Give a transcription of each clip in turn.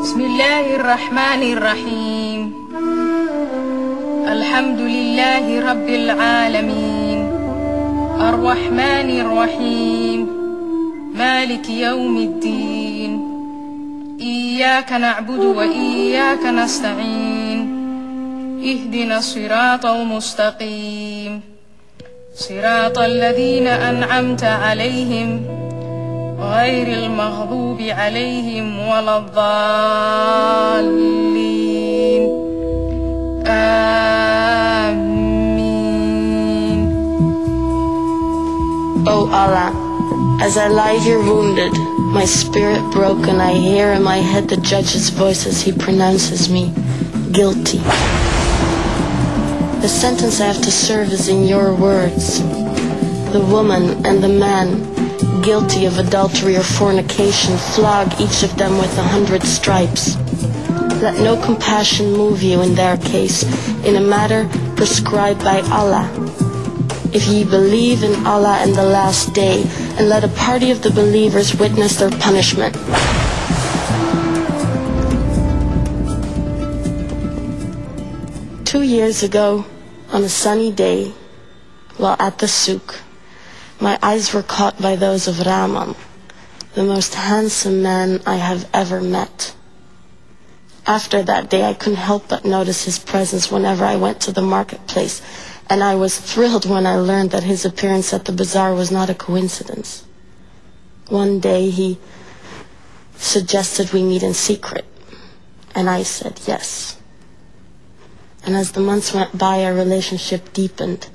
Bismillahirrahmanirrahim. Alhamdulillahi Rabbil Alamin. Ar-Rahmanir-Rahim. Maliki Yawmiddin. Iyyaka na'budu wa iyyaka nasta'in. Ihdina siratal mustaqim. Siratal ladzina an'amta 'alaihim غير المغضوب عليهم ولا الضالين آمين. O Allah, as I lie here wounded, my spirit broken, I hear in my head the judge's voice as he pronounces me guilty. The sentence I have to serve is in your words. The woman and the man guilty of adultery or fornication, flog each of them with 100 stripes. Let no compassion move you in their case, in a matter prescribed by Allah. If ye believe in Allah and the last day, and let a party of the believers witness their punishment. Two years ago, on a sunny day, while at the souk, my eyes were caught by those of Rahman, the most handsome man I have ever met. After that day, I couldn't help but notice his presence whenever I went to the marketplace, and I was thrilled when I learned that his appearance at the bazaar was not a coincidence. One day, he suggested we meet in secret, and I said yes. And as the months went by, our relationship deepened.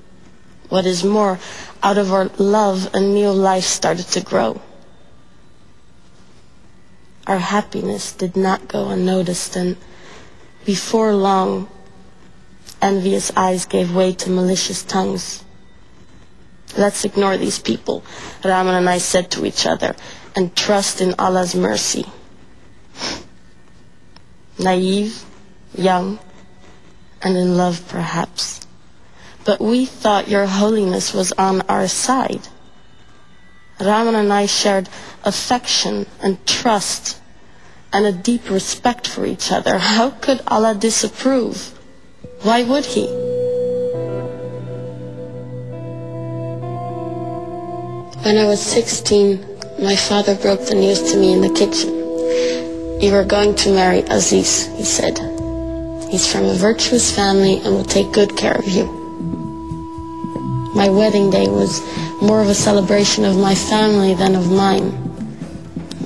What is more, out of our love, a new life started to grow. Our happiness did not go unnoticed, and before long, envious eyes gave way to malicious tongues. Let's ignore these people, Rahman and I said to each other, and trust in Allah's mercy. Naive, young, and in love perhaps. But we thought your holiness was on our side. Rahman and I shared affection and trust and a deep respect for each other. How could Allah disapprove? Why would he? When I was 16, my father broke the news to me in the kitchen. You are going to marry Aziz, he said. He's from a virtuous family and will take good care of you. My wedding day was more of a celebration of my family than of mine.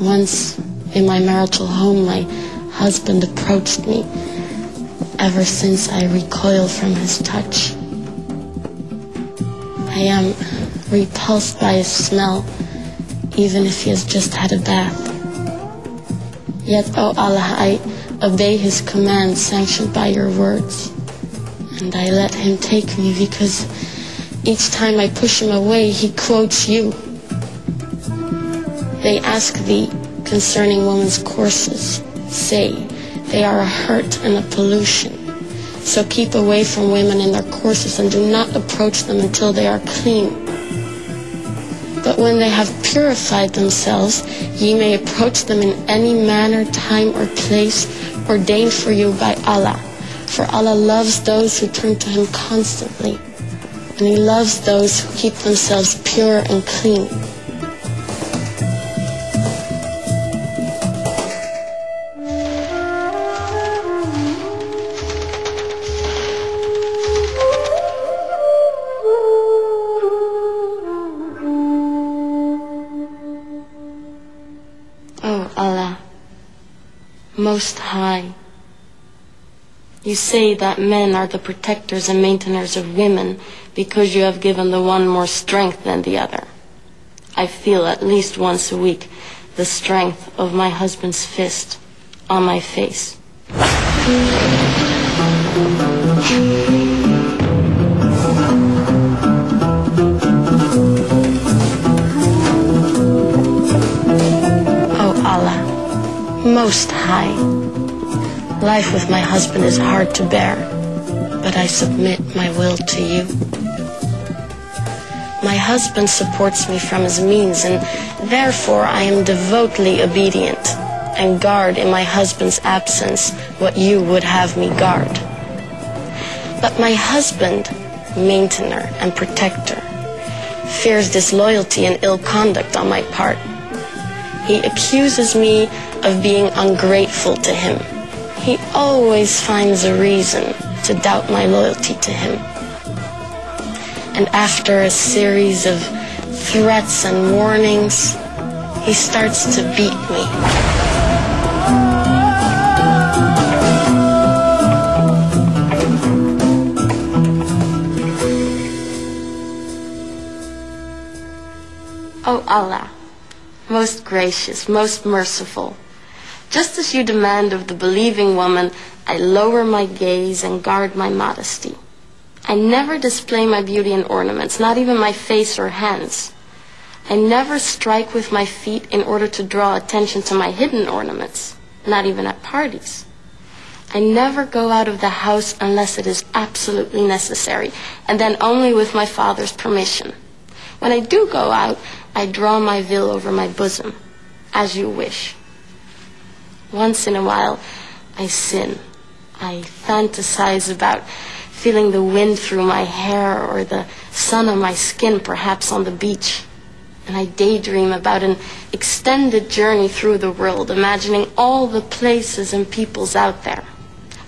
Once, in my marital home, my husband approached me. Ever since, I recoil from his touch. I am repulsed by his smell, even if he has just had a bath. Yet, O Allah, I obey his command sanctioned by your words. And I let him take me because each time I push him away, he quotes you. They ask thee concerning women's courses. Say, they are a hurt and a pollution. So keep away from women in their courses and do not approach them until they are clean. But when they have purified themselves, ye may approach them in any manner, time, or place ordained for you by Allah. For Allah loves those who turn to him constantly. And he loves those who keep themselves pure and clean. O Allah, Most High, You say that men are the protectors and maintainers of women because you have given the one more strength than the other. I feel at least once a week the strength of my husband's fist on my face. Oh Allah, Most High, life with my husband is hard to bear, but I submit my will to you. My husband supports me from his means, and therefore I am devotedly obedient and guard in my husband's absence what you would have me guard. But my husband, maintainer and protector, fears disloyalty and ill conduct on my part. He accuses me of being ungrateful to him. He always finds a reason to doubt my loyalty to him. And after a series of threats and warnings, he starts to beat me. O Allah, most gracious, most merciful, just as you demand of the believing woman, I lower my gaze and guard my modesty. I never display my beauty and ornaments, not even my face or hands. I never strike with my feet in order to draw attention to my hidden ornaments, not even at parties. I never go out of the house unless it is absolutely necessary, and then only with my father's permission. When I do go out, I draw my veil over my bosom, as you wish. Once in a while, I sin. I fantasize about feeling the wind through my hair or the sun on my skin, perhaps on the beach. And I daydream about an extended journey through the world, imagining all the places and peoples out there.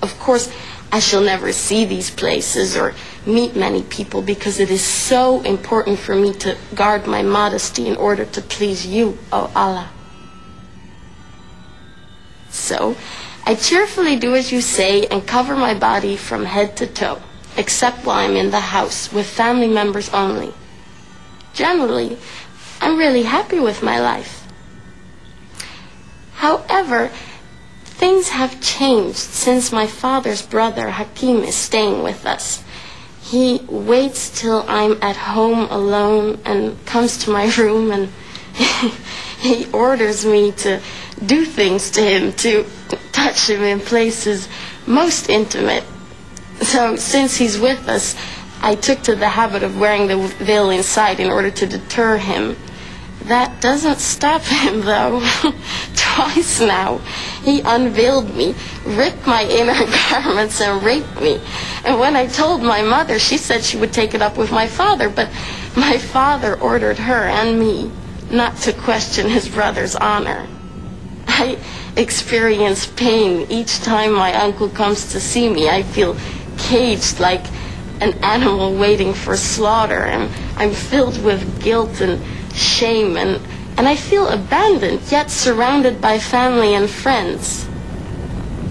Of course, I shall never see these places or meet many people because it is so important for me to guard my modesty in order to please you, O Allah. So, I cheerfully do as you say and cover my body from head to toe, except while I'm in the house with family members only. Generally, I'm really happy with my life. However, things have changed since my father's brother Hakim is staying with us. He waits till I'm at home alone and comes to my room and he orders me to do things to him, to touch him in places most intimate. So since he's with us, I took to the habit of wearing the veil inside in order to deter him. That doesn't stop him, though. Twice now, he unveiled me, ripped my inner garments, and raped me. And when I told my mother, she said she would take it up with my father, but my father ordered her and me not to question his brother's honor. I experience pain each time my uncle comes to see me. I feel caged like an animal waiting for slaughter, and I'm filled with guilt and shame, and I feel abandoned, yet surrounded by family and friends.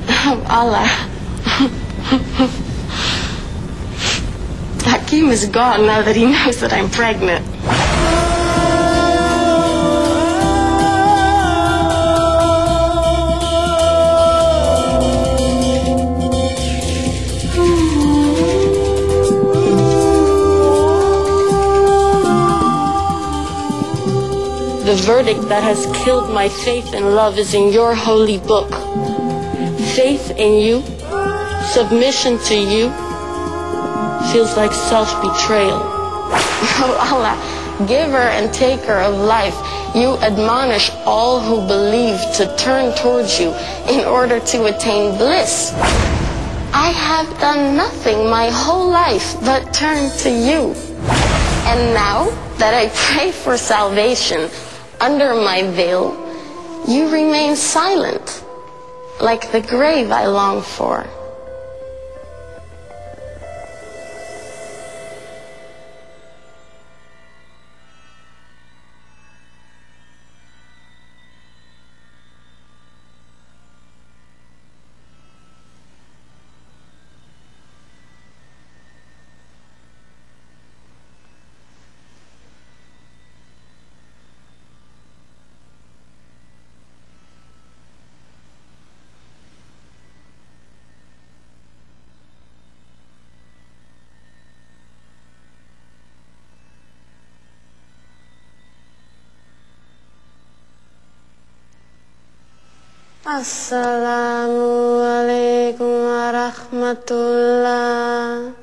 Oh, Allah. Hakim is gone now that he knows that I'm pregnant. The verdict that has killed my faith and love is in your holy book. Faith in you, submission to you, feels like self-betrayal. Oh Allah, giver and taker of life, you admonish all who believe to turn towards you in order to attain bliss. I have done nothing my whole life but turn to you. And now that I pray for salvation under my veil, you remain silent, like the grave I long for. Assalamualaikum warahmatullah.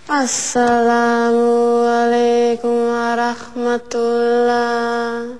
Assalamualaikum warahmatullah.